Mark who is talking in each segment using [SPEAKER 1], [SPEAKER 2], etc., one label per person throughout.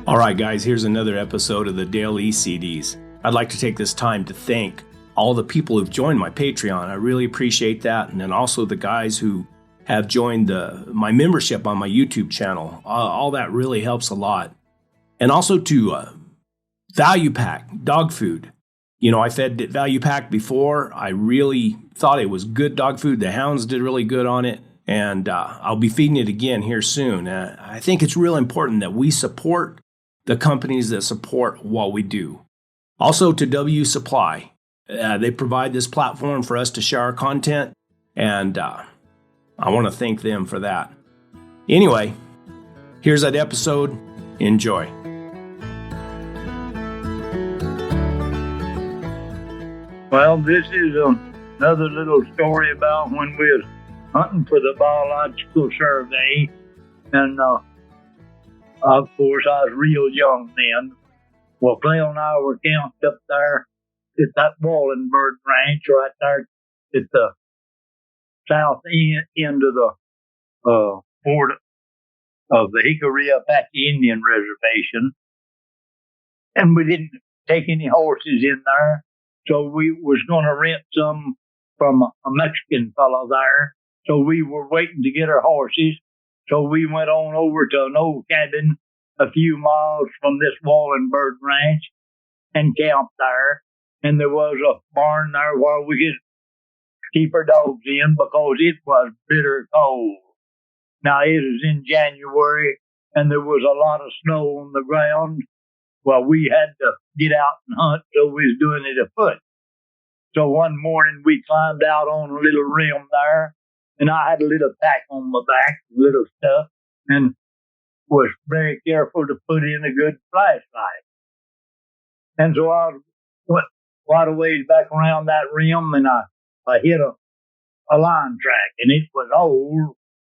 [SPEAKER 1] All right, guys, here's another episode of the Daily CDs. I'd like to take this time to thank all the people who've joined my Patreon. I really appreciate that. And then also the guys who have joined my membership on my YouTube channel. All that really helps a lot. And also to Value Pack dog food. You know, I fed Value Pack before. I really thought it was good dog food. The hounds did really good on it. And I'll be feeding it again here soon. I think it's real important that we support the companies that support what we do. Also to W Supply. They provide this platform for us to share our content. And I want to thank them for that. Anyway, here's that episode. Enjoy.
[SPEAKER 2] Well, this is another little story about when we was hunting for the biological survey. And of course, I was real young then. Well, Clay and I were camped up there at that Wallenberg Ranch right there at the south end of the fort of the Hickory Apache Indian Reservation. And we didn't take any horses in there, so we was going to rent some from a Mexican fellow there. So we were waiting to get our horses. So we went on over to an old cabin a few miles from this Wallenberg Ranch and camped there. And there was a barn there where we could keep our dogs in because it was bitter cold. Now, it was in January and there was a lot of snow on the ground. Well, we had to get out and hunt, so we was doing it afoot. So one morning we climbed out on a little rim there, and I had a little pack on my back, little stuff, and was very careful to put in a good flashlight. And so I went quite a ways back around that rim, and I hit a line track, and it was old,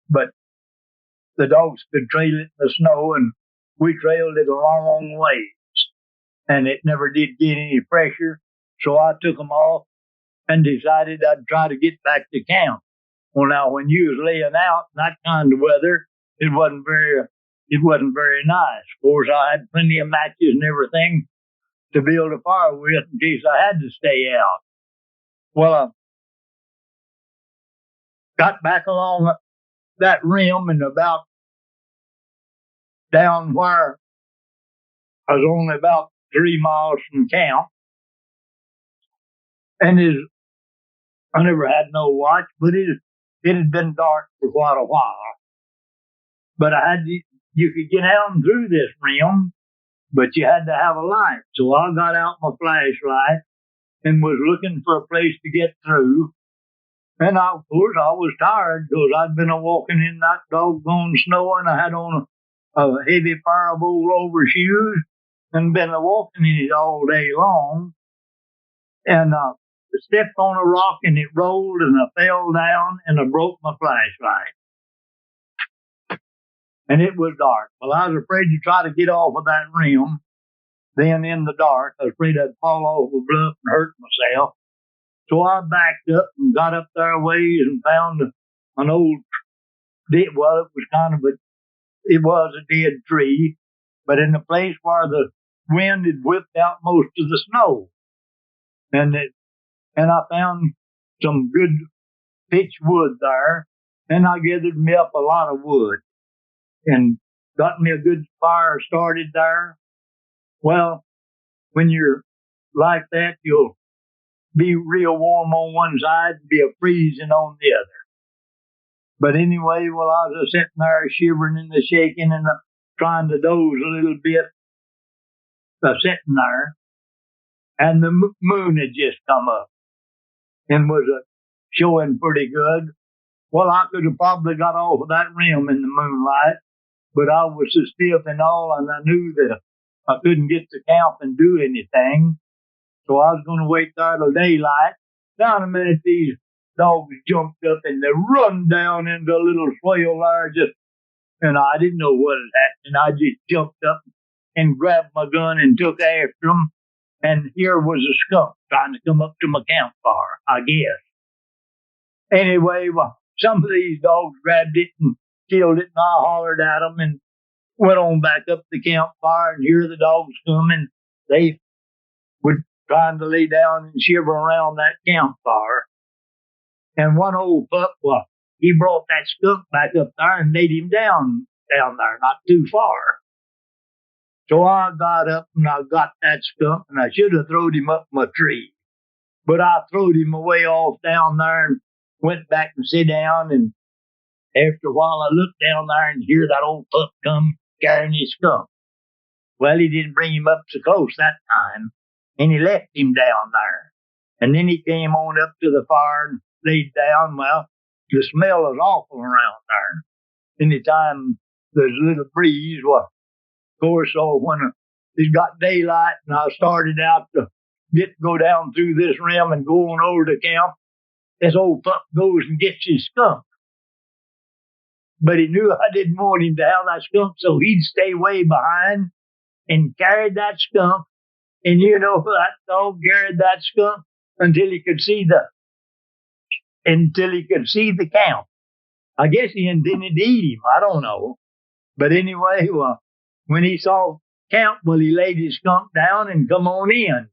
[SPEAKER 2] but the dogs could trail it in the snow, and we trailed it a long ways, and it never did get any pressure. So I took them off and decided I'd try to get back to camp. Well, now, when you was laying out in that kind of weather, it wasn't very nice. Of course, I had plenty of matches and everything to build a fire with in case I had to stay out. Well, I got back along that rim and about down where I was only about 3 miles from camp. And I never had no watch, but it had been dark for quite a while. But you could get out and through this rim, but you had to have a light. So I got out my flashlight and was looking for a place to get through. And of course, I was tired because I'd been walking in that doggone snow, and I had on a heavy pair of old overshoes and been walking in it all day long. And I stepped on a rock and it rolled and I fell down and I broke my flashlight. And it was dark. Well, I was afraid to try to get off of that rim. Then in the dark, I was afraid I'd fall off a bluff and hurt myself. So I backed up and got up there a ways and found an old, well, it was a dead tree, but in the place where the wind had whipped out most of the snow. And I found some good pitch wood there, and I gathered me up a lot of wood and got me a good fire started there. Well, when you're like that, you'll be real warm on one side and be a freezing on the other. But anyway, while I was sitting there shivering and shaking and trying to doze a little bit, sitting there, and the moon had just come up and was showing pretty good. Well, I could have probably got off of that rim in the moonlight, but I was so stiff and all, and I knew that I couldn't get to camp and do anything. So I was going to wait there till daylight. Down a minute, these dogs jumped up and they run down into a little swale there, and I didn't know what had happened. I just jumped up and grabbed my gun and took after them. And here was a skunk trying to come up to my campfire, I guess. Anyway, well, some of these dogs grabbed it and killed it, and I hollered at them. And went on back up the campfire, and here the dogs coming. They were trying to lay down and shiver around that campfire. And one old pup, well, he brought that skunk back up there and laid him down there, not too far. So I got up and I got that skunk, and I should have thrown him up my tree. But I throwed him away off down there and went back and sit down. And after a while, I looked down there and hear that old pup come carrying his skunk. Well, he didn't bring him up so close that time, and he left him down there. And then he came on up to the fire and laid down. Well, the smell is awful around there. Anytime there's a little breeze, well, of course, so when it got daylight and I started out to go down through this rim and go on over to camp, this old pup goes and gets his skunk. But he knew I didn't want him to have that skunk, so he'd stay way behind and carried that skunk. And you know, that dog carried that skunk until he could see the camp. I guess he intended to eat him. I don't know. But anyway, well, when he saw camp, well, he laid his skunk down and come on in.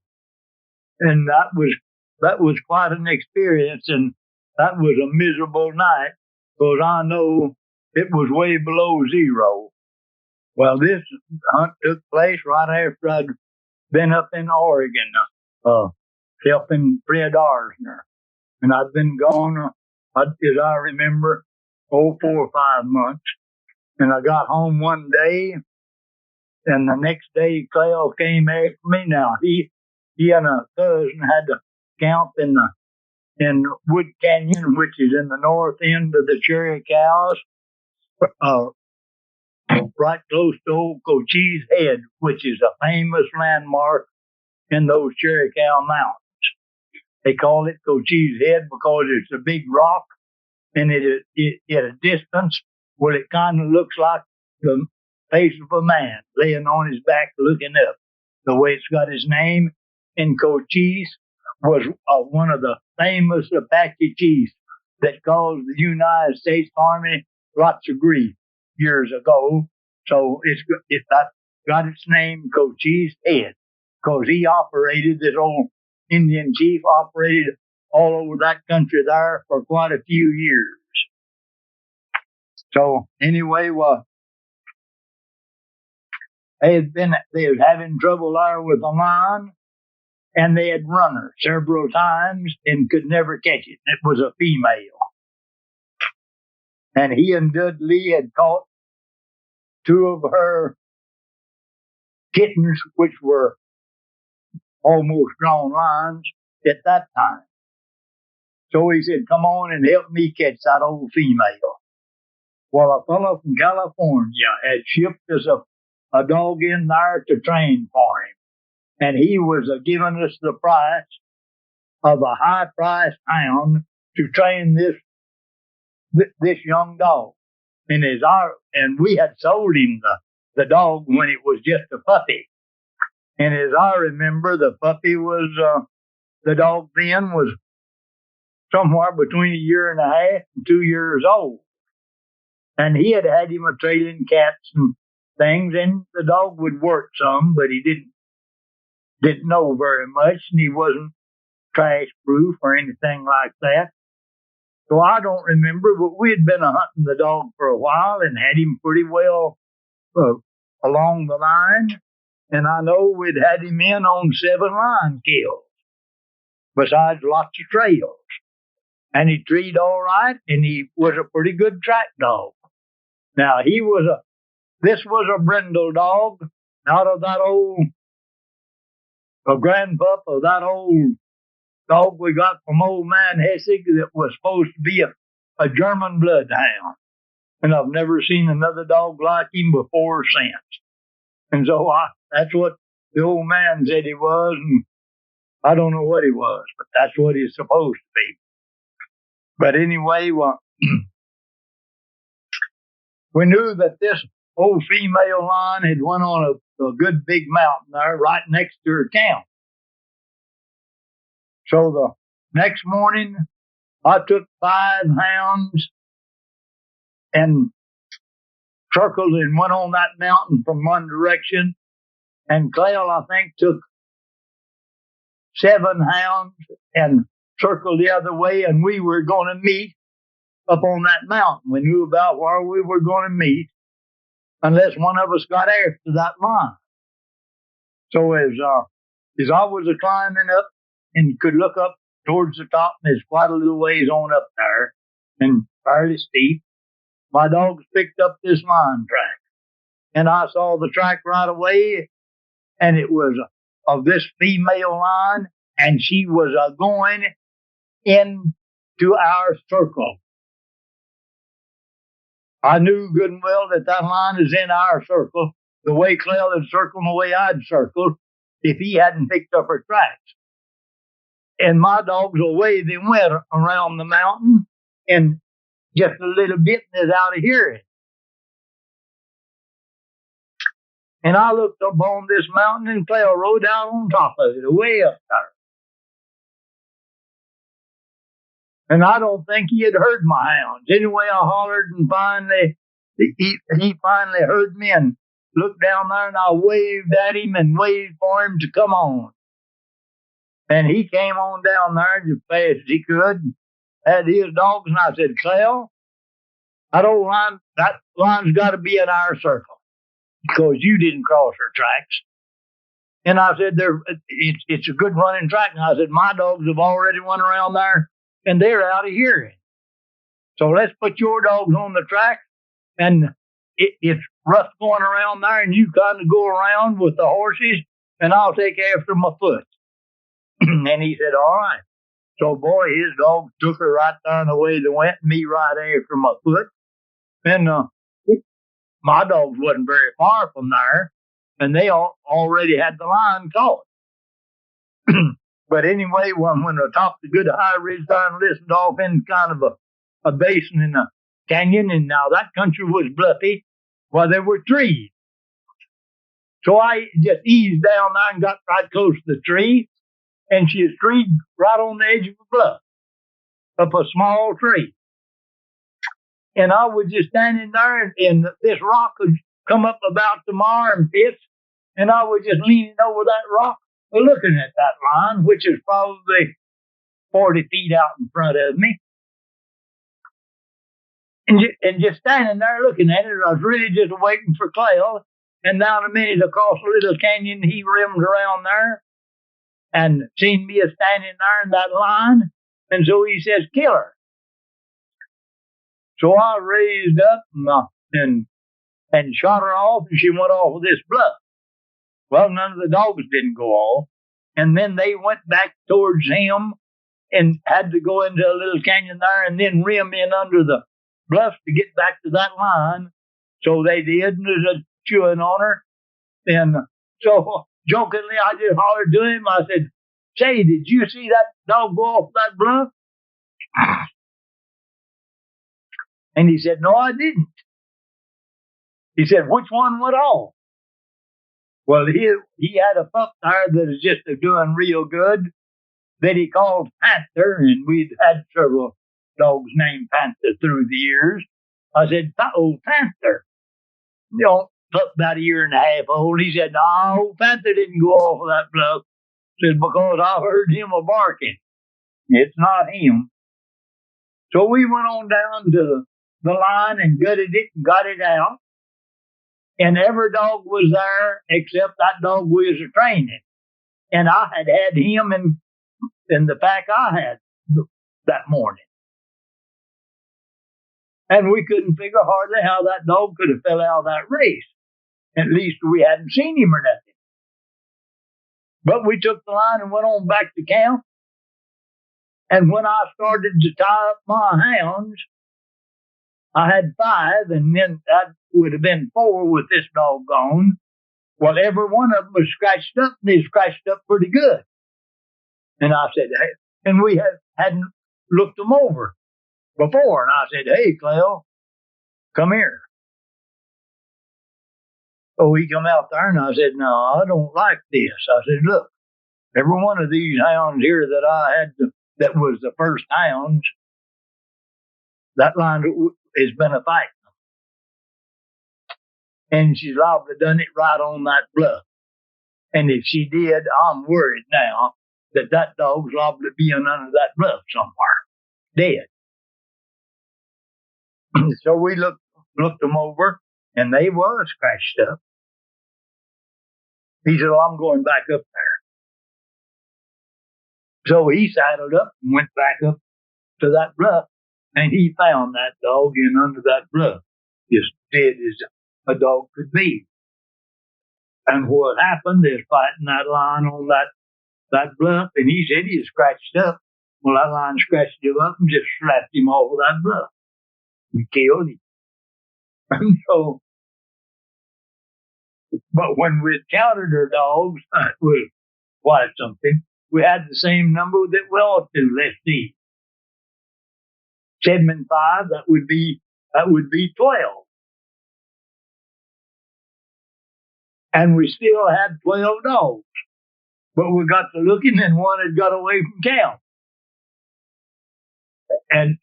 [SPEAKER 2] And that was quite an experience, and that was a miserable night, because I know it was way below zero. Well, this hunt took place right after I'd been up in Oregon, helping Fred Arsner. And I'd been gone, as I remember, 4 or 5 months. And I got home one day, and the next day Clell came after me. Now, he and a cousin had to camp in Wood Canyon, which is in the north end of the Cherry Cows, right close to Old Cochise Head, which is a famous landmark in those Cherry Cow Mountains. They call it Cochise Head because it's a big rock, and at a distance, well, it kind of looks like the face of a man laying on his back looking up, the way it's got his name. And Cochise was one of the famous Apache chiefs that caused the United States Army lots of grief years ago. So that got its name Cochise Head, because he operated, this old Indian chief operated all over that country there for quite a few years. So anyway, well, they was having trouble there with the lion, and they had run her several times and could never catch it. It was a female. And he and Dudley had caught 2 of her kittens, which were almost grown lions at that time. So he said, come on and help me catch that old female. Well, a fellow from California had shipped us a dog in there to train for him. And he was giving us the price of a high-priced hound to train this young dog. And we had sold him the dog when it was just a puppy. And as I remember, the puppy was, the dog then was somewhere between 1.5 years and 2 years old. And he had him a trailing cats and things, and the dog would work some, but he didn't know very much, and he wasn't trash proof or anything like that. So I don't remember, but we had been hunting the dog for a while and had him pretty well along the line. And I know we'd had him in on 7 lion kills, besides lots of trails. And he treed all right, and he was a pretty good track dog. Now, this was a brindle dog out of that a grandpup of that old dog we got from old man Hessig that was supposed to be a German bloodhound. And I've never seen another dog like him before or since. And so that's what the old man said he was, and I don't know what he was, but that's what he's supposed to be. But anyway, well, we knew that this old female lion had went on a good big mountain there right next to her camp. So the next morning, I took 5 hounds and circled and went on that mountain from one direction. And Clell, I think, took 7 hounds and circled the other way, and we were going to meet up on that mountain. We knew about where we were going to meet, unless one of us got after that line. So as I was climbing up and could look up towards the top, and there's quite a little ways on up there and fairly steep, my dogs picked up this line track. And I saw the track right away, and it was of this female line, and she was going into our circle. I knew good and well that that line is in our circle, the way Clell had circled, the way I'd circled, if he hadn't picked up her tracks. And my dogs, away they went around the mountain, and just a little bit and is out of hearing. And I looked up on this mountain, and Clell rode down on top of it, way up there. And I don't think he had heard my hounds. Anyway, I hollered, and finally, he finally heard me and looked down there, and I waved at him and waved for him to come on. And he came on down there as fast as he could, had his dogs, and I said, Clell, that old line, that line's got to be in our circle because you didn't cross her tracks. And I said, it's a good running track. And I said, my dogs have already went around there, and they're out of hearing. So let's put your dogs on the track, and it's rough going around there, and you kind of go around with the horses, and I'll take after my foot. And he said, all right. So, boy, his dogs took her right down the way they went, me right after my foot. And my dogs wasn't very far from there, and they already had the line caught. But anyway, when I topped the good high ridge there and listened off in kind of a basin in a canyon, and now that country was bluffy, well, there were trees. So I just eased down there and got right close to the tree, and she was treed right on the edge of a bluff, up a small tree. And I was just standing there, and this rock would come up about to my armpits, and I was just leaning over that rock, looking at that line, which is probably 40 feet out in front of me. And just standing there looking at it, I was really just waiting for Clell. And now in a minute, across a little canyon, he rimmed around there and seen me standing there in that line. And so he says, kill her. So I raised up and shot her off, and she went off of this bluff. Well, none of the dogs didn't go off. And then they went back towards him and had to go into a little canyon there and then rim in under the bluff to get back to that line. So they did, and there's a chewing on her. And so jokingly, I just hollered to him. I said, say, did you see that dog go off that bluff? And he said, no, I didn't. He said, which one went off? Well, he had a pup there that is just doing real good that he called Panther, and we'd had several dogs named Panther through the years. I said, old Panther, you know, pup about a year and a half old. He said, no, old Panther didn't go off of that bluff. He said, because I heard him a barking. It's not him. So we went on down to the line and gutted it and got it out. And every dog was there except that dog we was training. And I had him in the pack I had that morning. And we couldn't figure hardly how that dog could have fell out of that race. At least we hadn't seen him or nothing. But we took the line and went on back to camp. And when I started to tie up my hounds, I had 5, and then that would have been 4 with this dog gone. Well, every one of them was scratched up, and they scratched up pretty good. And I said, hey, and we hadn't looked them over before. And I said, hey, Clell, come here. So he come out there, and I said, no, I don't like this. I said, look, every one of these hounds here that I had that was the first hounds, that line has been a fight. and she's liable to done it right on that bluff. And if she did, I'm worried now that that dog's liable to be under that bluff somewhere, dead. So we looked them over, and they was scratched up. He said, well, I'm going back up there. So he saddled up and went back up to that bluff, and he found that dog in under that bluff, as dead as a dog could be. And what happened is fighting that lion on that bluff, and he said he was scratched up. Well, that lion scratched him up and just slapped him off of that bluff. He killed him. And so, but when we counted our dogs, it was quite something. We had the same number that we ought to. Let's see. 7 and 5, that would be 12. And we still had 12 dogs. But we got to looking, and one had got away from camp and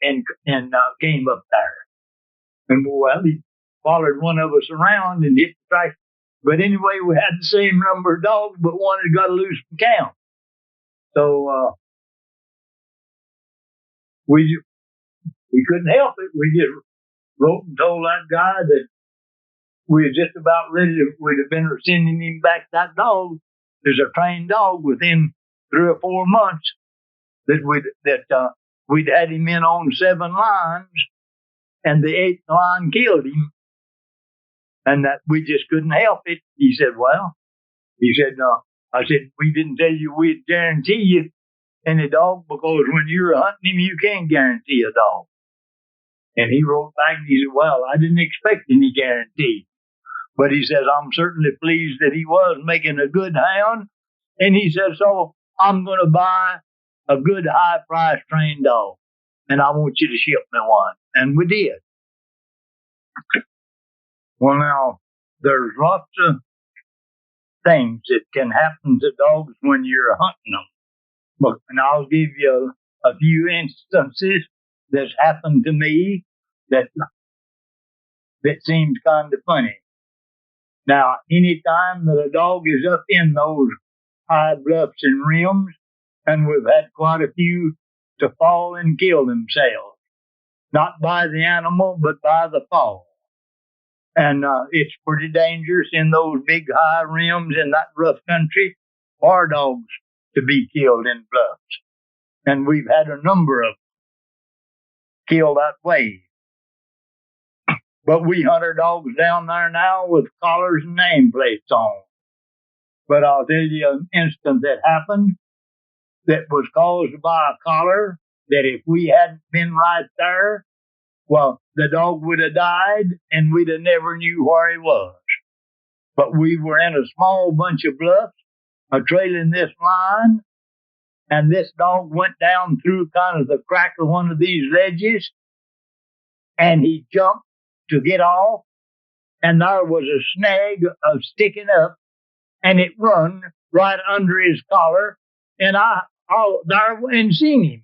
[SPEAKER 2] came up there. And well, he followed one of us around and hit the track. But anyway, we had the same number of dogs, but one had got loose from camp. So we couldn't help it. We just wrote and told that guy that we were just about ready to, we'd have been sending him back that dog. There's a trained dog within 3 or 4 months that we'd had him in on 7 lions, and the 8th lion killed him, and that we just couldn't help it. He said, well, no. I said, we didn't tell you we'd guarantee you any dog, because when you're hunting him, you can't guarantee a dog. And he wrote back and he said, well, I didn't expect any guarantee. But he says, I'm certainly pleased that he was making a good hound. And he says, so I'm going to buy a good high-priced trained dog, and I want you to ship me one. And we did. Well, now, there's lots of things that can happen to dogs when you're hunting them. And I'll give you a few instances that's happened to me that seems kind of funny. Now, any time that a dog is up in those high bluffs and rims, and we've had quite a few to fall and kill themselves, not by the animal, but by the fall. And it's pretty dangerous in those big high rims in that rough country for dogs to be killed in bluffs. And we've had a number of killed that way. But we hunt our dogs down there now with collars and nameplates on. But I'll tell you an instance that happened that was caused by a collar, that if we hadn't been right there, well, the dog would have died and we'd have never knew where he was. But we were in a small bunch of bluffs, trailing this line, and this dog went down through kind of the crack of one of these ledges, and he jumped to get off, and there was a snag of sticking up, and it run right under his collar, and I there and seen him.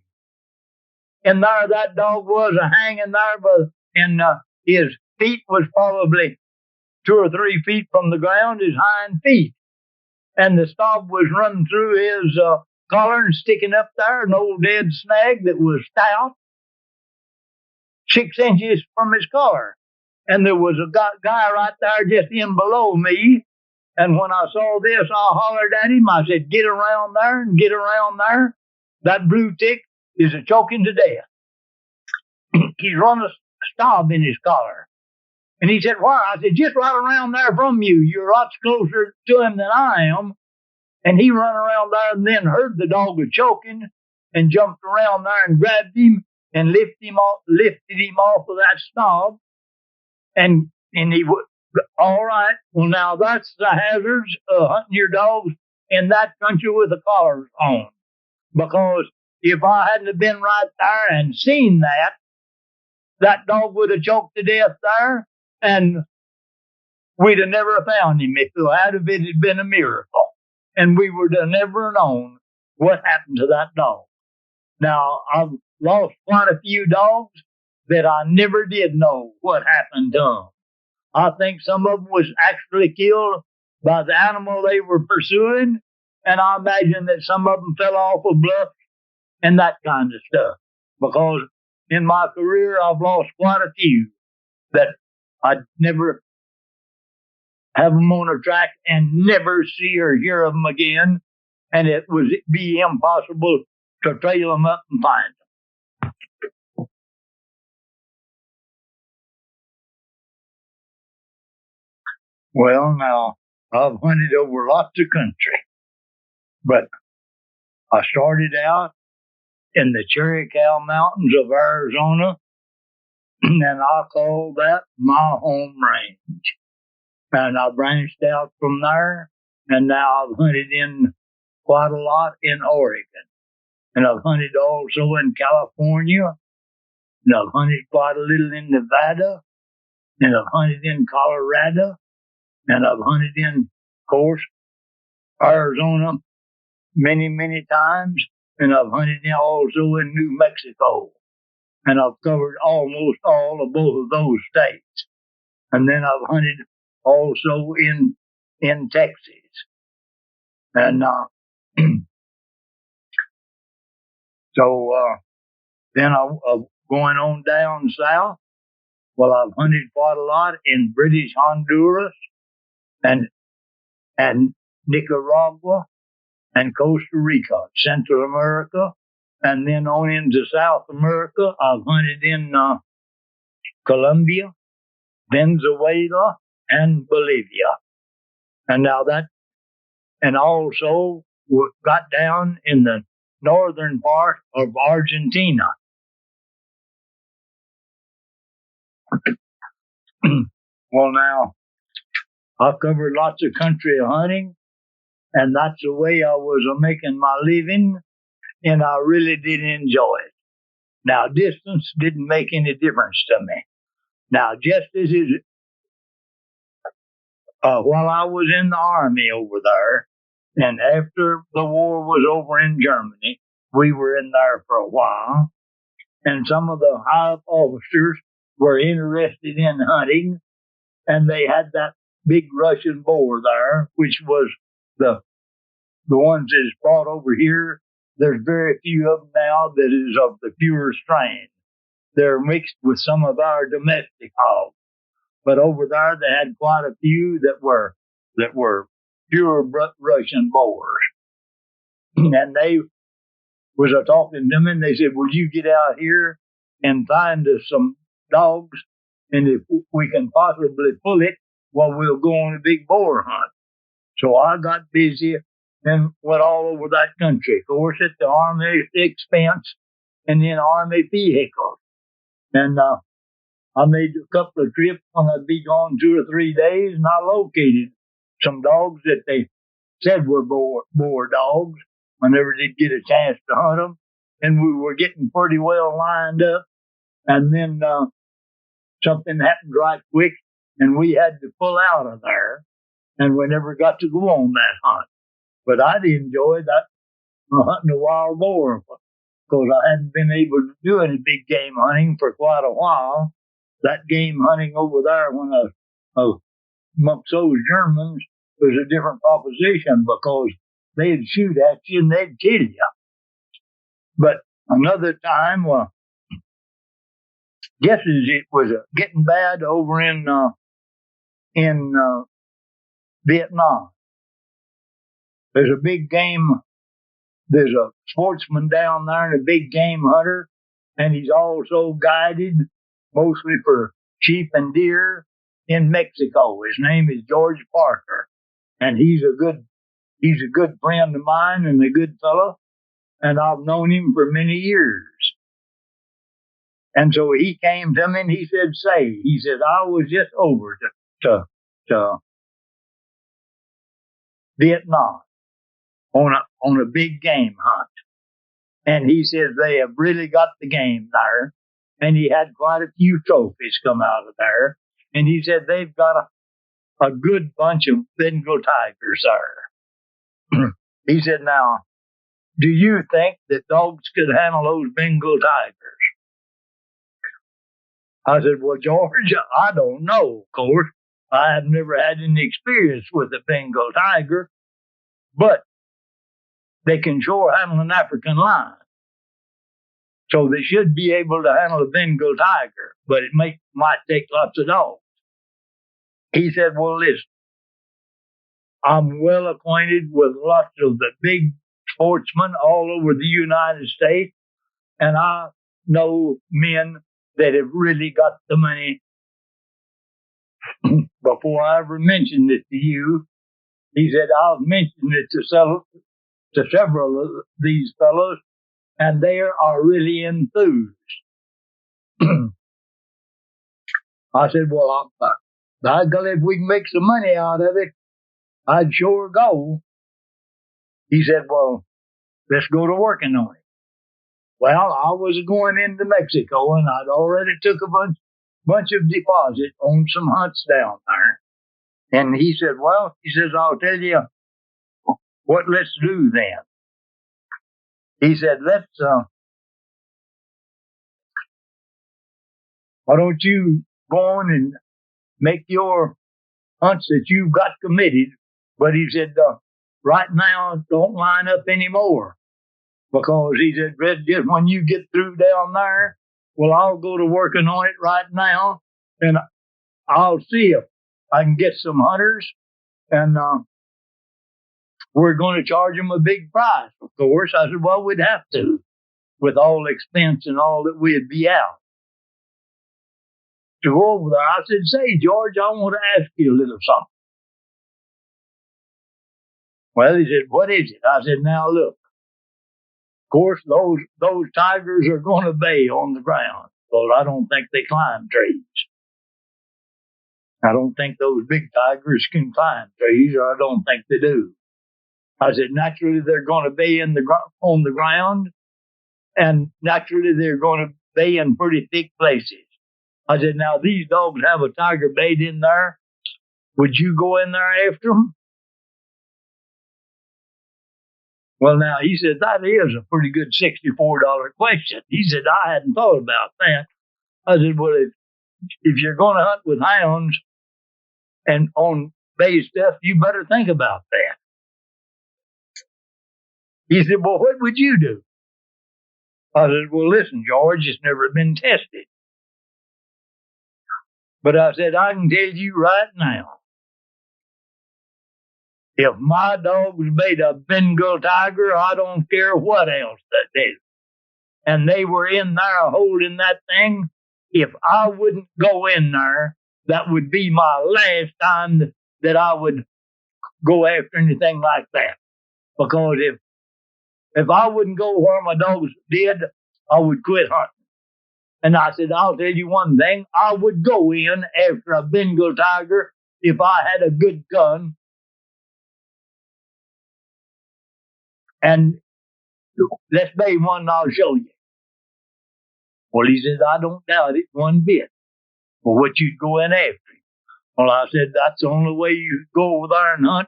[SPEAKER 2] And there that dog was hanging there, and his feet was probably 2 or 3 feet from the ground, his hind feet. And the stop was running through his collar and sticking up there, an old dead snag that was stout, 6 inches from his collar. And there was a guy right there just in below me. And when I saw this, I hollered at him. I said, get around there and get around there. That blue tick is a choking to death. He's run a stop in his collar. And he said, why? I said, just right around there from you. You're lots closer to him than I am. And he run around there and then heard the dog was choking and jumped around there and grabbed him and lifted him off of that stop. And he would, all right, well, now that's the hazards of hunting your dogs in that country with the collars on. Because if I hadn't have been right there and seen that dog would have choked to death there, and we'd have never found him. If it had been a miracle. And we would have never known what happened to that dog. Now, I've lost quite a few dogs that I never did know what happened to them. I think some of them was actually killed by the animal they were pursuing, and I imagine that some of them fell off a bluff and that kind of stuff. Because in my career, I've lost quite a few that I'd never have them on a track and never see or hear of them again, and it would be impossible to trail them up and find them. Well, now, I've hunted over lots of country, but I started out in the Cherry Cow Mountains of Arizona, and I call that my home range. And I branched out from there, and now I've hunted in quite a lot in Oregon. And I've hunted also in California, and I've hunted quite a little in Nevada, and I've hunted in Colorado, and I've hunted in, of course, Arizona many, many times, and I've hunted also in New Mexico. And I've covered almost all of both of those states. And then I've hunted also in Texas. And then I going on down south. Well, I've hunted quite a lot in British Honduras and Nicaragua and Costa Rica, Central America. And then on into South America, I've hunted in Colombia, Venezuela, and Bolivia. And now and also got down in the northern part of Argentina. Well, now, I've covered lots of country hunting, and that's the way I was making my living, and I really did enjoy it. Now, distance didn't make any difference to me. Now, just as it, while I was in the Army over there, and after the war was over in Germany, we were in there for a while, and some of the high officers were interested in hunting, and they had that big Russian boar there, which was the ones that is brought over here. There's very few of them now that is of the pure strain. They're mixed with some of our domestic hogs. But over there, they had quite a few that were pure Russian boars. And they was talking to me, and they said, "Would you get out here and find us some dogs? And if we can possibly pull it, well, we'll go on a big boar hunt." So I got busy and went all over that country. Of course, at the Army expense and in Army vehicles. And I made a couple of trips when I'd be gone 2 or 3 days, and I located some dogs that they said were boar dogs. I never did get a chance to hunt them, and we were getting pretty well lined up. And then something happened right quick, and we had to pull out of there, and we never got to go on that hunt. But I'd enjoyed that hunting a wild boar, because I hadn't been able to do any big game hunting for quite a while. That game hunting over there when I was amongst those Germans was a different proposition, because they'd shoot at you and they'd kill you. But another time, just as it was getting bad over in Vietnam, there's a sportsman down there and a big game hunter, and he's also guided mostly for sheep and deer in Mexico. His name is George Parker, and he's a good friend of mine and a good fellow, and I've known him for many years. And so he came to me and he said, I was just over to Vietnam on a big game hunt. And he said, they have really got the game there. And he had quite a few trophies come out of there. And he said, they've got a good bunch of Bengal tigers there. He said, now, do you think that dogs could handle those Bengal tigers? I said, well, George, I don't know, of course, I have never had any experience with a Bengal tiger, but they can sure handle an African lion. So they should be able to handle a Bengal tiger, but it might take lots of dogs. He said, well, listen, I'm well acquainted with lots of the big sportsmen all over the United States, and I know men that have really got the money. Before I ever mentioned it to you, he said, I've mentioned it to several of these fellows, and they are really enthused. I said, well, by golly, if we can make some money out of it, I'd sure go. He said, well, let's go to working on it. Well, I was going into Mexico, and I'd already took a bunch of deposit on some hunts down there. And he said, well, I'll tell you what let's do then. He said, why don't you go on and make your hunts that you've got committed? But he said, right now, don't line up anymore. Because he said, just when you get through down there, well, I'll go to working on it right now, and I'll see if I can get some hunters, and we're going to charge them a big price, of course. I said, well, we'd have to, with all expense and all that we'd be out. To go over there, I said, say, George, I want to ask you a little something. Well, he said, what is it? I said, now look. Of course, those tigers are going to bay on the ground, but I don't think they climb trees. I don't think those big tigers can climb trees, or I don't think they do. I said, naturally, they're going to bay on the ground, and naturally, they're going to bay in pretty thick places. I said, now, these dogs have a tiger bayed in there. Would you go in there after them? Well, now, he said, that is a pretty good $64 question. He said, I hadn't thought about that. I said, well, if you're going to hunt with hounds and on bay stuff, you better think about that. He said, well, what would you do? I said, well, listen, George, it's never been tested. But I said, I can tell you right now, if my dog was made a Bengal tiger, I don't care what else that did. And they were in there holding that thing. If I wouldn't go in there, that would be my last time that I would go after anything like that. Because if I wouldn't go where my dogs did, I would quit hunting. And I said, I'll tell you one thing, I would go in after a Bengal tiger if I had a good gun. And let's bay one and I'll show you. Well, he said, I don't doubt it one bit. Well, what you'd go in after him? Well, I said, that's the only way you go over there and hunt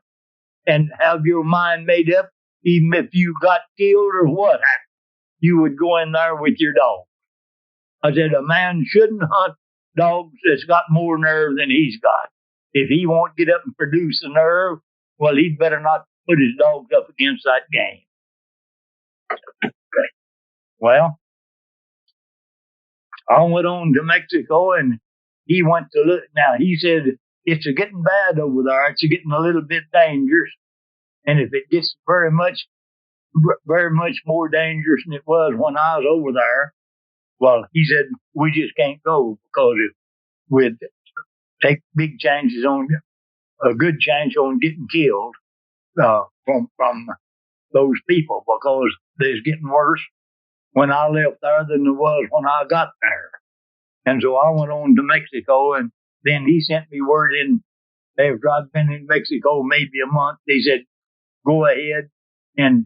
[SPEAKER 2] and have your mind made up, even if you got killed or what happened. You would go in there with your dog. I said, a man shouldn't hunt dogs that's got more nerve than he's got. If he won't get up and produce the nerve, well, he'd better not put his dogs up against that game. Well, I went on to Mexico, and he went to look. Now, he said, it's getting bad over there. It's getting a little bit dangerous. And if it gets very much more dangerous than it was when I was over there, well, he said, we just can't go because we'd take big chances on, a good chance on getting killed from those people, because they's getting worse when I left there than it was when I got there. And so I went on to Mexico, and then he sent me word in after I'd been in Mexico maybe a month. He said, go ahead and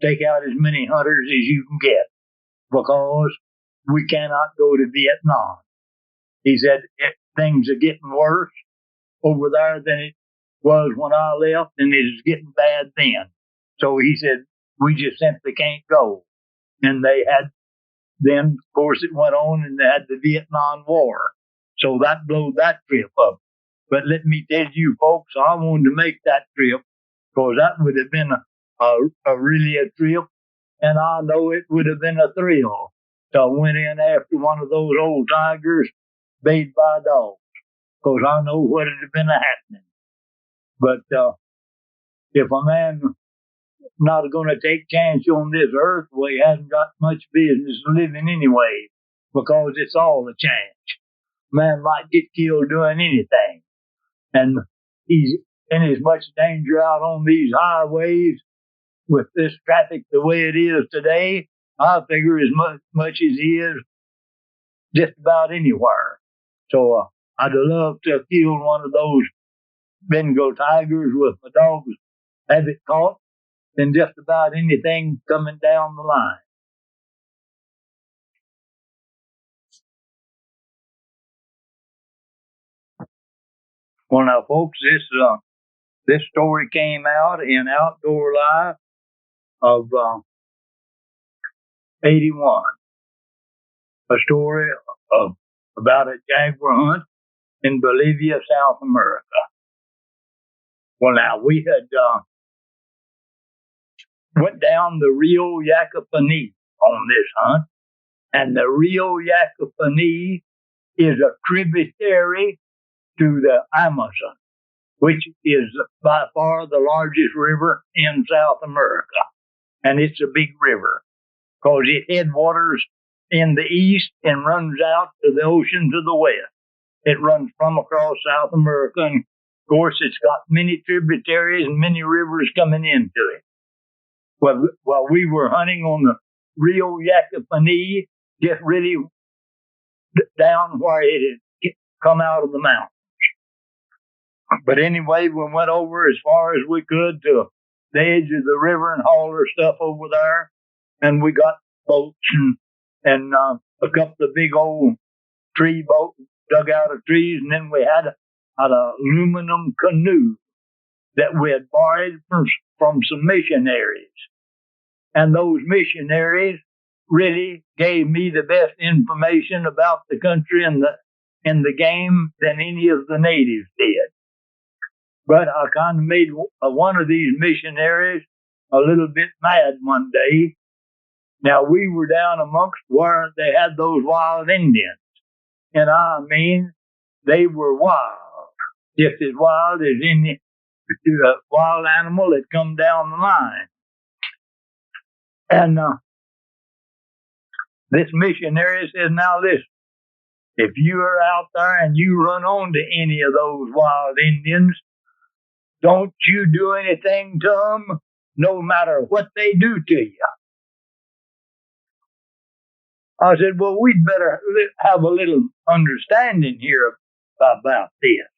[SPEAKER 2] take out as many hunters as you can get, because we cannot go to Vietnam. He said, things are getting worse over there than it was when I left, and it was getting bad then. So he said, we just simply can't go. And then, of course, it went on, and they had the Vietnam War. So that blowed that trip up. But let me tell you, folks, I wanted to make that trip because that would have been really a trip, and I know it would have been a thrill. So I went in after one of those old tigers bayed by dogs because I know what would have been happening. But if a man not going to take chance on this earth, well, he hasn't got much business living anyway, because it's all a chance. Man might get killed doing anything, and he's in as much danger out on these highways with this traffic the way it is today. I figure as much as he is just about anywhere. So I'd love to have killed one of those Bengal tigers with my dogs, have it caught, than just about anything coming down the line. Well, now, folks, this story came out in Outdoor Life of 81. A story about a jaguar hunt in Bolivia, South America. Well, now, we had went down the Rio Yacapani on this hunt, and the Rio Yacapani is a tributary to the Amazon, which is by far the largest river in South America. And it's a big river because it headwaters in the east and runs out to the ocean to the west. It runs from across South America, and of course it's got many tributaries and many rivers coming into it. Well, while we were hunting on the Rio Yacapani, just really down where it had come out of the mountain. But anyway, we went over as far as we could to the edge of the river and hauled our stuff over there. And we got boats and a couple of big old tree boats dug out of trees. And then we had an aluminum canoe that we had borrowed from some missionaries. And those missionaries really gave me the best information about the country and the game than any of the natives did. But I kind of made one of these missionaries a little bit mad one day. Now, we were down amongst where they had those wild Indians. And I mean, they were wild, just as wild as any wild animal that come down the line. And this missionary says, now listen, if you are out there and you run onto any of those wild Indians, don't you do anything to them, no matter what they do to you. I said, well, we'd better have a little understanding here about this.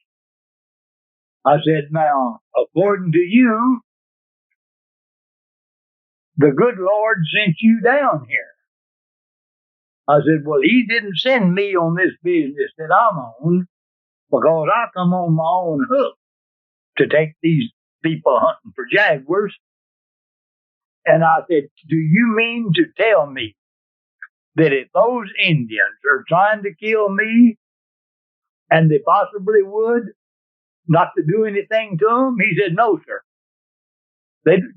[SPEAKER 2] I said, now, according to you, the good Lord sent you down here. I said, well, he didn't send me on this business that I'm on, because I come on my own hook to take these people hunting for jaguars. And I said, do you mean to tell me that if those Indians are trying to kill me, and they possibly would, not to do anything to them? He said, no, sir.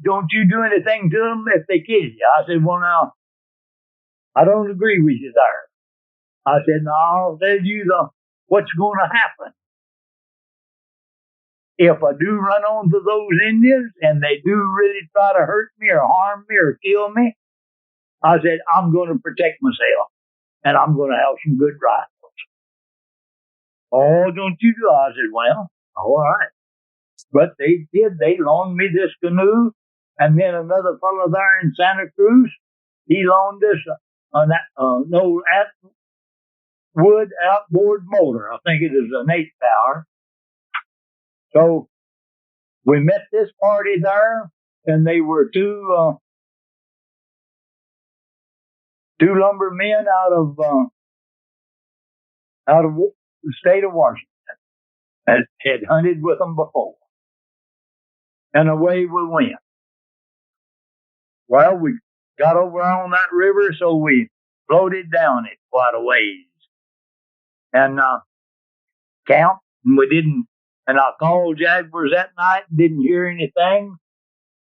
[SPEAKER 2] Don't you do anything to them if they kill you. I said, well, now, I don't agree with you there. I said, now, I'll tell you what's going to happen. If I do run onto those Indians and they do really try to hurt me or harm me or kill me, I said, I'm going to protect myself, and I'm going to have some good rifles. Oh, don't you do? I said, well, all right. But they did. They loaned me this canoe, and then another fellow there in Santa Cruz, he loaned us an old wood outboard motor. I think it is an 8-power. So we met this party there, and they were two lumbermen out of the state of Washington that had hunted with them before. And away we went. Well, we got over on that river, so we floated down it quite a ways. And count, and we didn't. And I called Jaguars that night and didn't hear anything.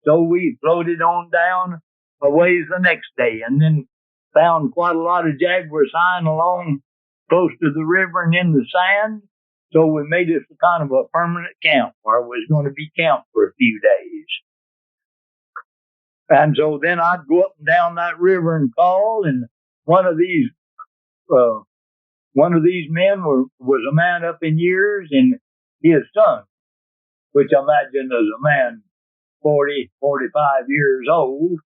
[SPEAKER 2] So we floated on down a ways the next day, and then found quite a lot of jaguar sign along close to the river and in the sand. So we made it kind of a permanent camp where it was going to be camped for a few days. And so then I'd go up and down that river and call, and one of these men was a man up in years, and his son, which I imagine is a man 40, 45 years old.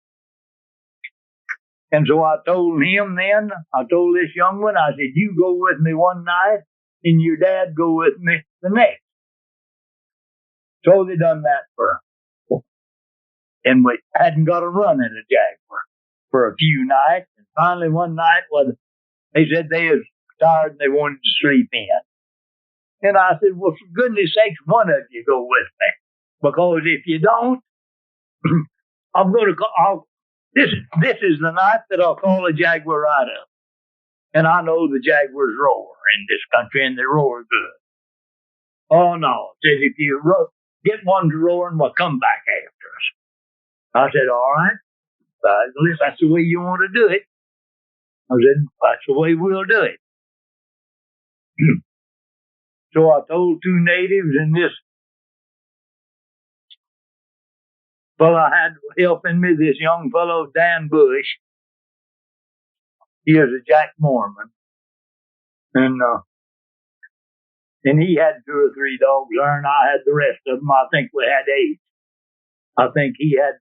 [SPEAKER 2] And so I told him then, I told this young one, I said, you go with me one night and your dad go with me the next. So they done that and we hadn't got a run at a jaguar for a few nights. And finally one night, they said they was tired and they wanted to sleep in. And I said, well, for goodness sakes, one of you go with me. Because if you don't, I'm going to call, this is the night that I'll call a jaguar right up. And I know the jaguars roar in this country, and they roar good. Oh, no. Said, if you get one to roaring, well, come back after us. I said, all right. If that's the way you want to do it. I said, that's the way we'll do it. So I told two natives, and this fellow had helping me, this young fellow, Dan Bush. He is a Jack Mormon. And he had 2 or 3 dogs there, and I had the rest of them. I think we had 8. I think he had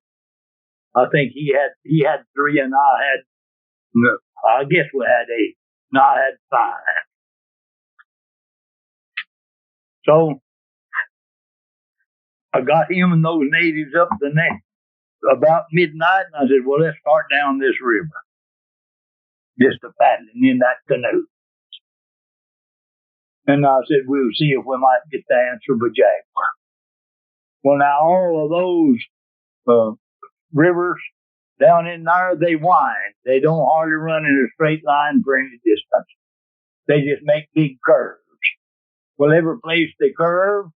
[SPEAKER 2] 3, and I guess we had 8. And I had 5. So I got him and those natives up the next about midnight, and I said, well, let's start down this river. Just a paddling in that canoe. And I said, we'll see if we might get the answer of a jaguar. Well, now all of those rivers down in there, they wind. They don't hardly run in a straight line for any distance. They just make big curves. Well, every place they curve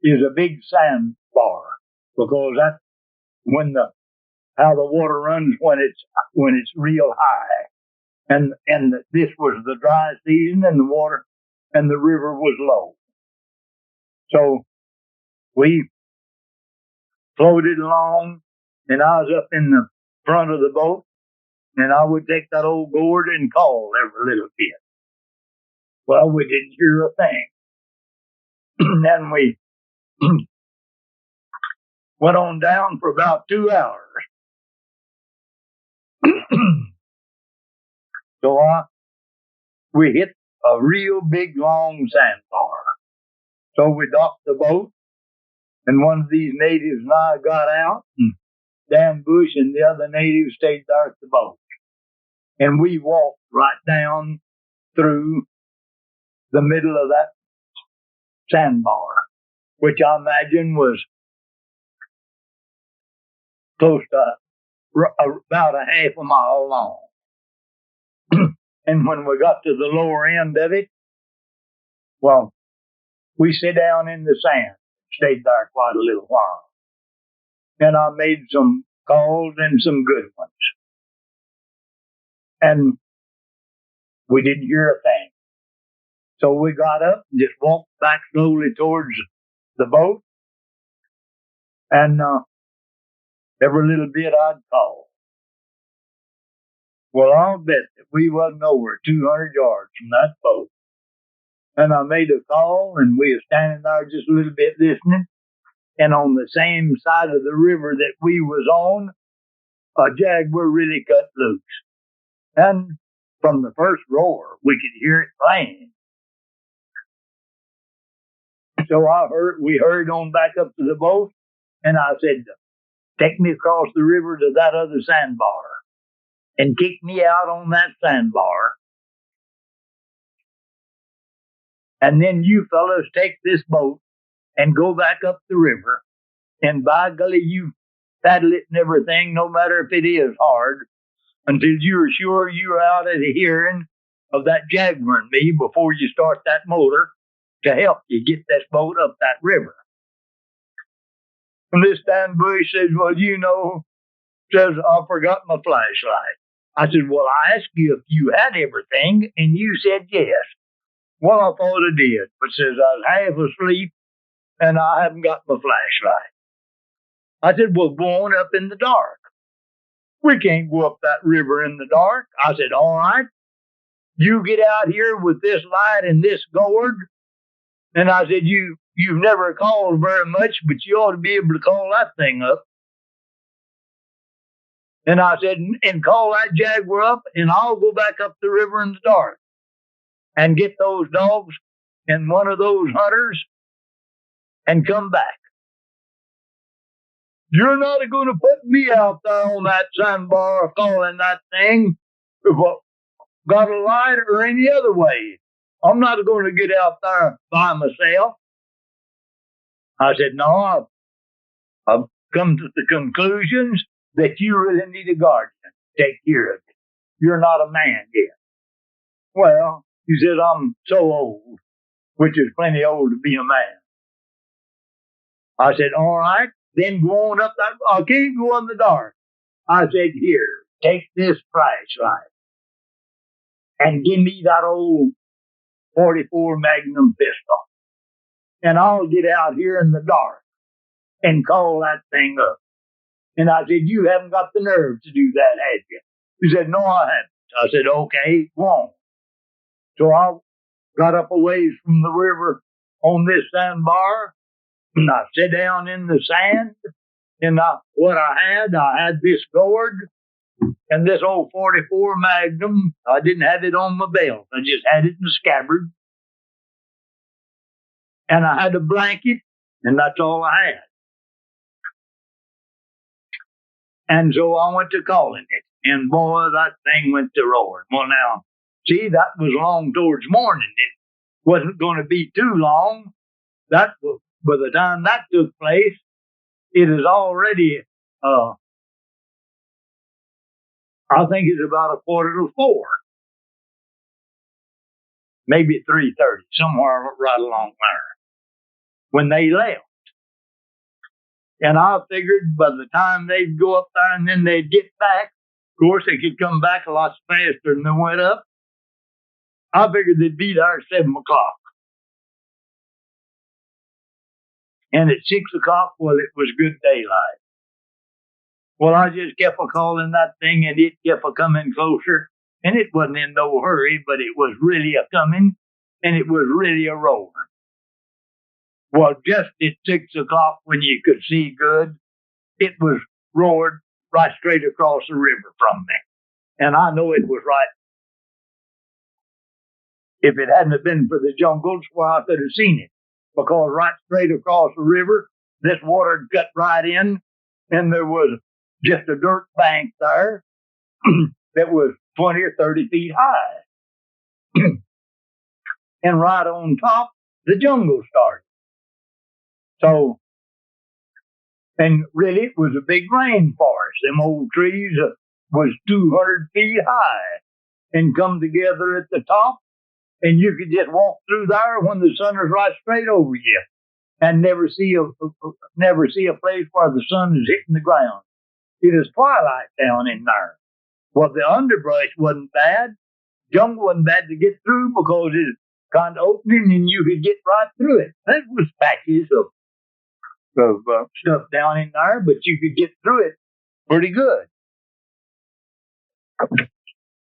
[SPEAKER 2] is a big sandbar, because that's how the water runs when it's real high. And this was the dry season, and the water and the river was low. So we floated along, and I was up in the front of the boat, and I would take that old gourd and call every little bit. Well, we didn't hear a thing. And we went on down for about 2 hours. So we hit a real big, long sandbar. So we docked the boat, and one of these natives and I got out, and Dan Bush and the other natives stayed there at the boat. And we walked right down through the middle of that sandbar, which I imagine was close to about a half a mile long. And when we got to the lower end of it, well, we sat down in the sand, stayed there quite a little while. And I made some calls and some good ones. And we didn't hear a thing. So we got up and just walked back slowly towards the boat. And every little bit I'd call. Well, I'll bet that we wasn't over 200 yards from that boat. And I made a call, and we were standing there just a little bit listening. And on the same side of the river that we was on, a jaguar really cut loose. And from the first roar, we could hear it plain. So we hurried on back up to the boat, and I said, take me across the river to that other sandbar and kick me out on that sandbar. And then you fellas take this boat and go back up the river, and by golly, you paddle it and everything, no matter if it is hard, until you're sure you're out of the hearing of that jaguar and me before you start that motor, to help you get this boat up that river. And this Dan Bush says, well, says, I forgot my flashlight. I said, well, I asked you if you had everything, and you said yes. Well, I thought I did, but says I was half asleep, and I haven't got my flashlight. I said, well, go on up in the dark. We can't go up that river in the dark. I said, all right, you get out here with this light and this gourd. And I said, you've never called very much, but you ought to be able to call that thing up. And I said, and call that jaguar up, and I'll go back up the river in the dark and get those dogs and one of those hunters and come back. You're not going to put me out there on that sandbar calling that thing if I got a light or any other way. I'm not going to get out there by myself. I said, no, I've come to the conclusions that you really need a guardian to take care of it. You're not a man yet. Well, he said, I'm so old, which is plenty old to be a man. I said, all right, then go on up that. I can't go in the dark. I said, here, take this flashlight and give me that old 44 Magnum pistol. And I'll get out here in the dark and call that thing up. And I said, you haven't got the nerve to do that, have you? He said, no, I haven't. I said, okay, go on. So I got up a ways from the river on this sandbar, and I sat down in the sand, and what I had this gourd and this old 44 Magnum. I didn't have it on my belt. I just had it in the scabbard. And I had a blanket, and that's all I had. And so I went to calling it, and boy, that thing went to roaring. Well, now, see, that was long towards morning. It wasn't going to be too long. That was, by the time that took place, it is already, I think it's about 3:45, maybe 3:30, somewhere right along there, when they left. And I figured by the time they'd go up there and then they'd get back, of course, they could come back a lot faster than they went up. I figured they'd be there at 7 o'clock. And at 6 o'clock, well, it was good daylight. Well, I just kept calling that thing, and it kept coming closer. And it wasn't in no hurry, but it was really a coming, and it was really a roaring. Well, just at 6 o'clock, when you could see good, it was roared right straight across the river from me. And I know it was right. If it hadn't been for the jungles, well, I could have seen it. Because right straight across the river, this water cut right in, and there was just a dirt bank there that was 20 or 30 feet high. And right on top, the jungle started. So, and really, it was a big rainforest. Them old trees was 200 feet high and come together at the top. And you could just walk through there when the sun is right straight over you and never see a place where the sun is hitting the ground. It is twilight down in there. Well, the underbrush wasn't bad. Jungle wasn't bad to get through because it's kind of opening and you could get right through it. There was patches of stuff down in there, but you could get through it pretty good.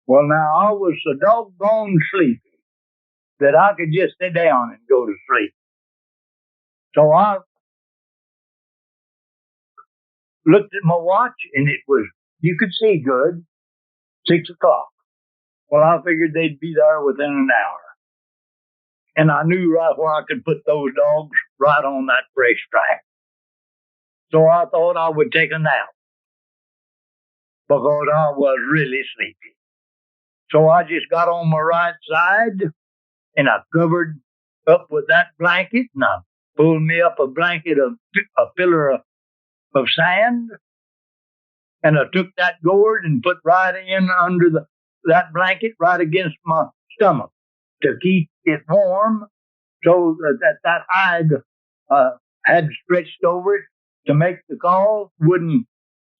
[SPEAKER 2] Well, now I was so doggone sleepy that I could just sit down and go to sleep. So I looked at my watch, and it was, you could see good, 6 o'clock. Well, I figured they'd be there within an hour. And I knew right where I could put those dogs, right on that fresh track. So I thought I would take a nap because I was really sleepy. So I just got on my right side, and I covered up with that blanket, and I pulled me up a blanket of a pillar of sand, and I took that gourd and put right in under that blanket right against my stomach to keep it warm so that hide had stretched over it to make the call, wouldn't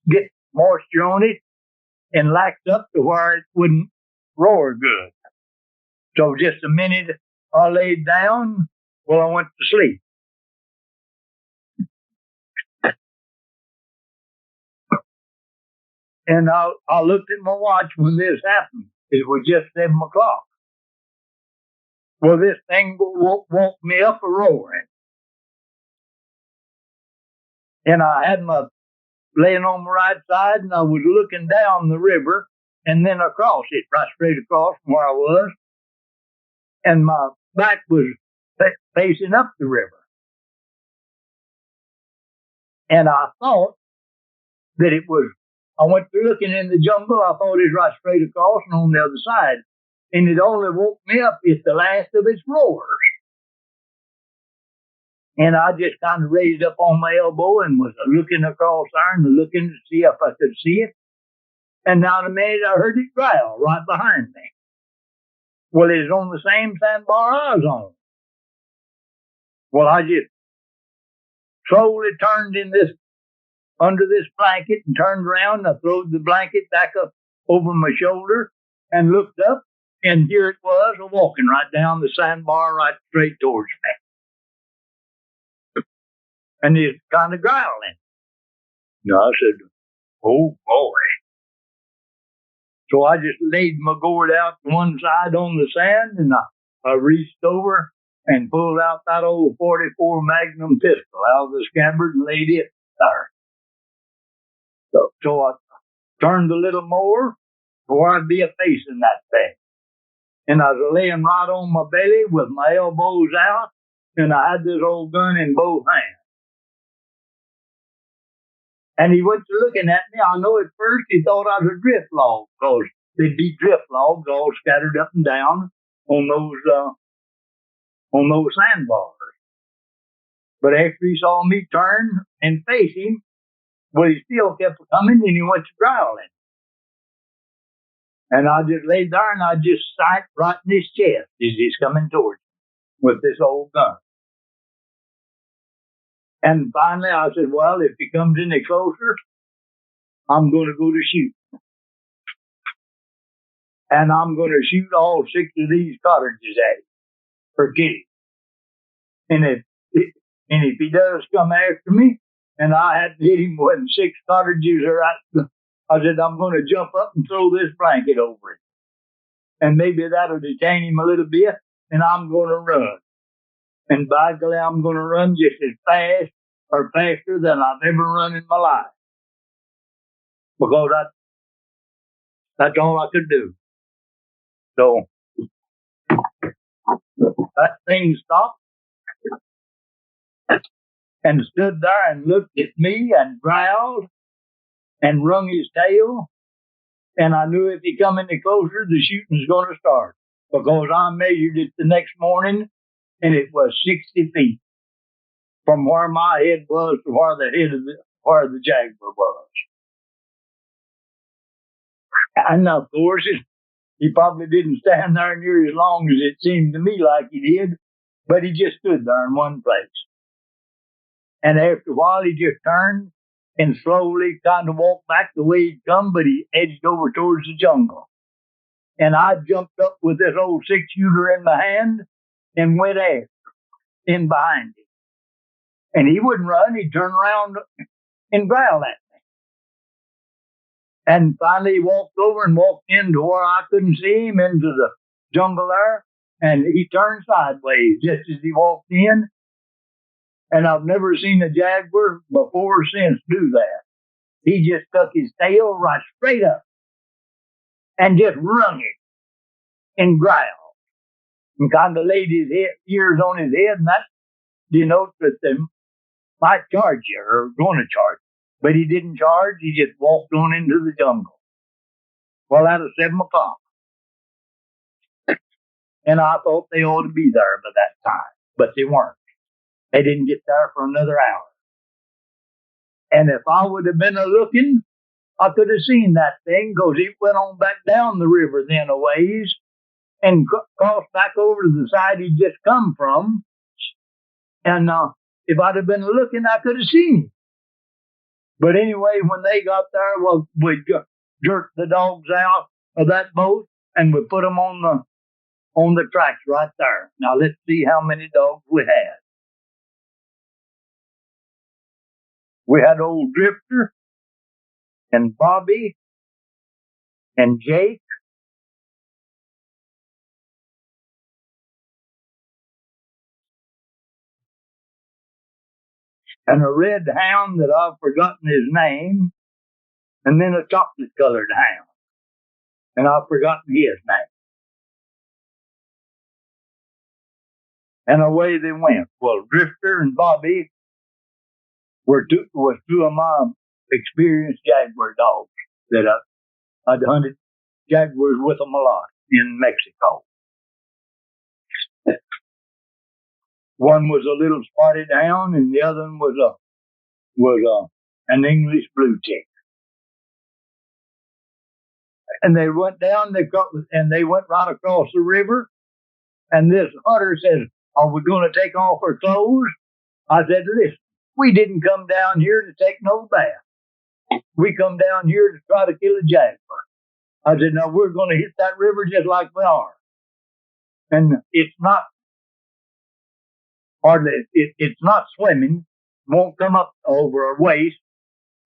[SPEAKER 2] get moisture on it, and lacked up to where it wouldn't roar good. So just a minute I laid down, well, I went to sleep. And I looked at my watch when this happened. It was just 7 o'clock. Well, this thing woke me up a roaring. And I had my laying on my right side, and I was looking down the river and then across it, right straight across from where I was. And my back was facing up the river. And I thought that it was, I went to looking in the jungle, I thought it was right straight across and on the other side. And it only woke me up at the last of its roars. And I just kind of raised up on my elbow and was looking across there and looking to see if I could see it. And now in a minute, I heard it growl right behind me. Well, it was on the same sandbar I was on. Well, I just slowly turned under this blanket and turned around. And I threw the blanket back up over my shoulder and looked up, and here it was, walking right down the sandbar right straight towards me. And he's kind of growling. And I said, oh, boy. So I just laid my gourd out to one side on the sand, and I reached over and pulled out that old 44 Magnum pistol out of the scabbard and laid it there. So I turned a little more to where I'd be facing that thing. And I was laying right on my belly with my elbows out, and I had this old gun in both hands. And he went to looking at me. I know at first he thought I was a drift log, because there'd be drift logs all scattered up and down on those sandbars. But after he saw me turn and face him, well, he still kept coming, and he went to growling. And I just laid there, and I just sight right in his chest as he's coming towards me with this old gun. And finally, I said, well, if he comes any closer, I'm going to go to shoot. And I'm going to shoot all 6 of these cartridges at him for killing. And if he does come after me, and I hadn't hit him when 6 cartridges are out, I said, I'm going to jump up and throw this blanket over it. And maybe that'll detain him a little bit, and I'm going to run. And by golly, I'm going to run just as fast or faster than I've ever run in my life. Because that's all I could do. So that thing stopped and stood there and looked at me and growled and wrung his tail. And I knew if he come any closer, the shooting's going to start. Because I measured it the next morning, and it was 60 feet from where my head was to where where the jaguar was. And of course, he probably didn't stand there near as long as it seemed to me like he did, but he just stood there in one place. And after a while, he just turned and slowly kind of walked back the way he'd come, but he edged over towards the jungle. And I jumped up with this old 6-shooter in my hand and went after in behind him. And he wouldn't run. He'd turn around and growl at me. And finally he walked over and walked into where I couldn't see him, into the jungle there. And he turned sideways just as he walked in. And I've never seen a jaguar before or since do that. He just stuck his tail right straight up and just wrung it and growled. And kind of laid his ears on his head, and that denotes that they might charge you or going to charge you. But he didn't charge. He just walked on into the jungle. Well, that was 7 o'clock. And I thought they ought to be there by that time, but they weren't. They didn't get there for another hour. And if I would have been a-looking, I could have seen that thing, because it went on back down the river then a ways and crossed back over to the side he'd just come from And if I'd have been looking, I could have seen him. But anyway, when they got there, well, we jerked the dogs out of that boat and we put them on the tracks right there. Now let's see how many dogs we had. We had old Drifter and Bobby and Jake and a red hound that I've forgotten his name, and then a chocolate-colored hound, and I've forgotten his name. And away they went. Well, Drifter and Bobby was two of my experienced jaguar dogs that I'd hunted jaguars with them a lot in Mexico. One was a little spotted hound, and the other one was an English blue tick. And they went down, and they went right across the river. And this hunter said, "Are we going to take off our clothes?" I said, "Listen, we didn't come down here to take no bath. We come down here to try to kill a jaguar." I said, "Now we're going to hit that river just like we are. And it's not hardly, it's not swimming, won't come up over our waist.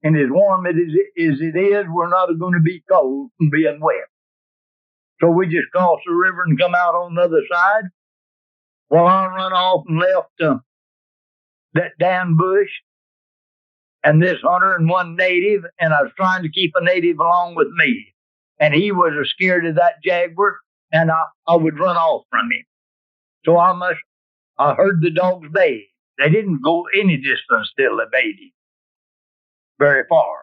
[SPEAKER 2] And as warm as it is, we're not going to be cold from being wet. So we just cross the river and come out on the other side." Well, I run off and left that damn bush and this hunter and one native, and I was trying to keep a native along with me. And he was scared of that jaguar, and I would run off from him. So I heard the dogs bay. They didn't go any distance till they bayed him very far.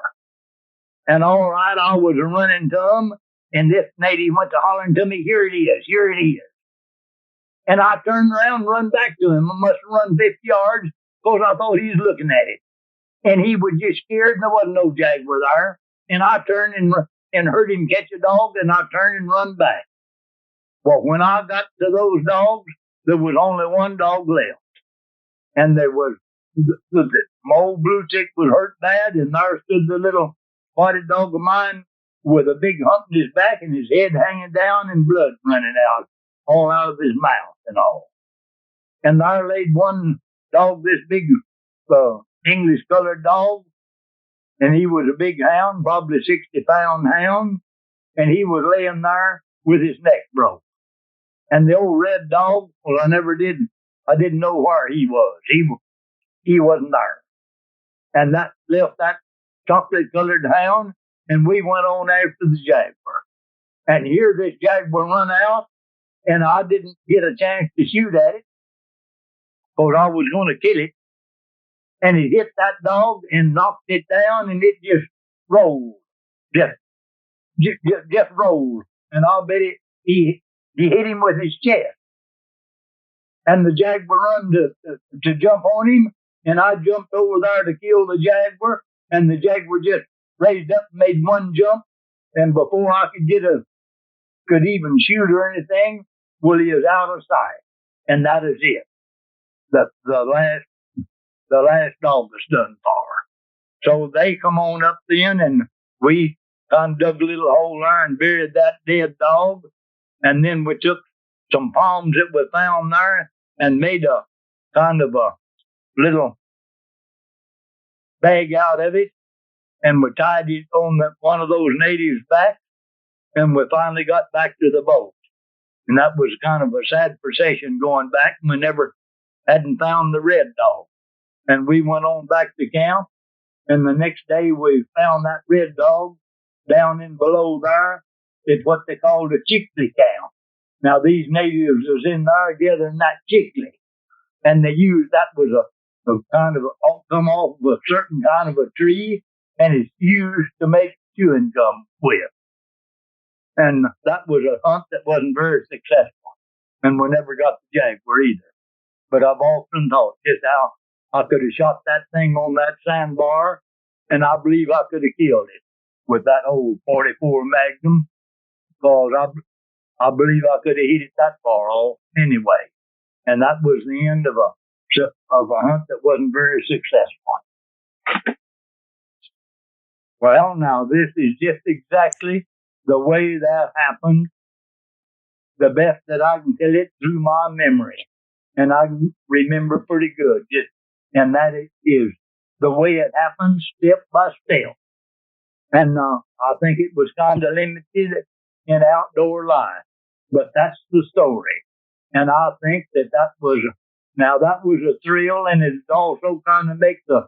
[SPEAKER 2] And all right, I was running to them, and this native went to hollering to me, "Here it is, here it is." And I turned around and run back to him. I must have run 50 yards because I thought he was looking at it. And he was just scared, and there wasn't no jaguar there. And I turned and heard him catch a dog, and I turned and run back. Well, when I got to those dogs, there was only one dog left. And there was, my old blue tick was hurt bad, and there stood the little spotted dog of mine with a big hump in his back and his head hanging down and blood running out, all out of his mouth and all. And there laid one dog, this big English-colored dog, and he was a big hound, probably 60-pound hound, and he was laying there with his neck broke. And the old red dog, well, I didn't know where he was. He wasn't there. And that left that chocolate-colored hound, and we went on after the jaguar. And here this jaguar run out, and I didn't get a chance to shoot at it because I was going to kill it. And it hit that dog and knocked it down, and it just rolled. Just rolled. And I'll bet he hit him with his chest. And the jaguar run to jump on him, and I jumped over there to kill the jaguar, and the jaguar just raised up and made one jump, and before I could even shoot or anything, well, he was out of sight. And that is it. The last dog was done for. So they come on up then, and we kind of dug a little hole there and buried that dead dog. And then we took some palms that we found there and made a kind of a little bag out of it. And we tied it on one of those natives' backs. And we finally got back to the boat. And that was kind of a sad procession going back. And we hadn't found the red dog. And we went on back to camp. And the next day we found that red dog down in below there. It's what they called a chickly camp. Now these natives was in there gathering that chickly. And they used, that was a kind of come off of a certain kind of a tree. And it's used to make chewing gum with. And that was a hunt that wasn't very successful. And we never got the jaguar either. But I've often thought just how I could have shot that thing on that sandbar, and I believe I could have killed it with that old 44 Magnum, because I believe I could have hit it that far off anyway. And that was the end of a of a hunt that wasn't very successful. Well, now this is just exactly the way that happened, the best that I can tell it through my memory. And I remember pretty good, and that is the way it happened, step by step. And I think it was kind of limited in outdoor life, but that's the story. And I think that was a thrill, and it also kind of makes the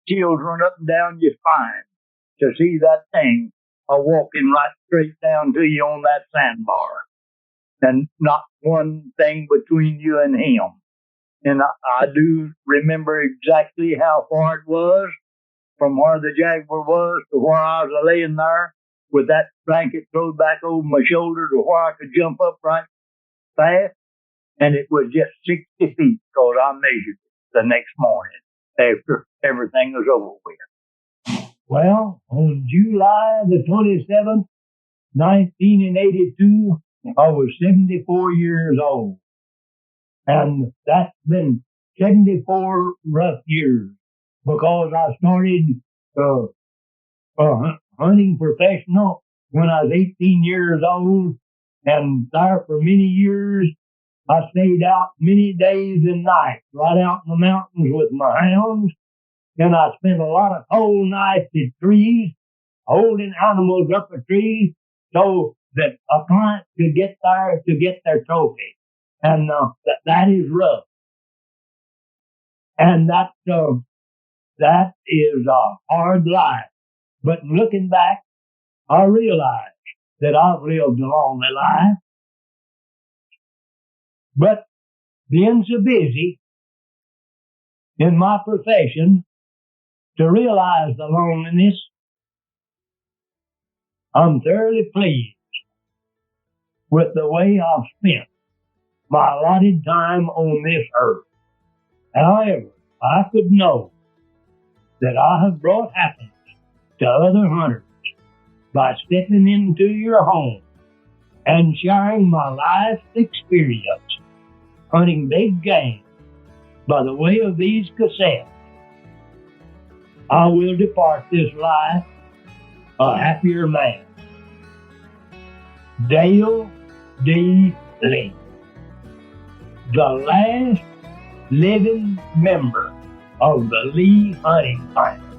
[SPEAKER 2] chills run up and down your spine to see that thing walking right straight down to you on that sandbar, and not one thing between you and him. And I do remember exactly how far it was from where the jaguar was to where I was laying there with that blanket thrown back over my shoulder to where I could jump up right fast. And it was just 60 feet because I measured it the next morning after everything was over with. Well, on July the 27th, 1982, I was 74 years old. And that's been 74 rough years because I started hunting professional when I was 18 years old. And there for many years, I stayed out many days and nights right out in the mountains with my hounds. And I spent a lot of cold nights in trees, holding animals up a tree so that a client could get there to get their trophy. And that is rough. And that is a hard life. But looking back, I realize that I've lived a lonely life. But being so busy in my profession to realize the loneliness, I'm thoroughly pleased with the way I've spent my allotted time on this earth. However, I could know that I have brought happiness to other hunters by stepping into your home and sharing my life experience hunting big game by the way of these cassettes. I will depart this life a happier man. Dale D. Lee, the last living member of the Lee hunting family.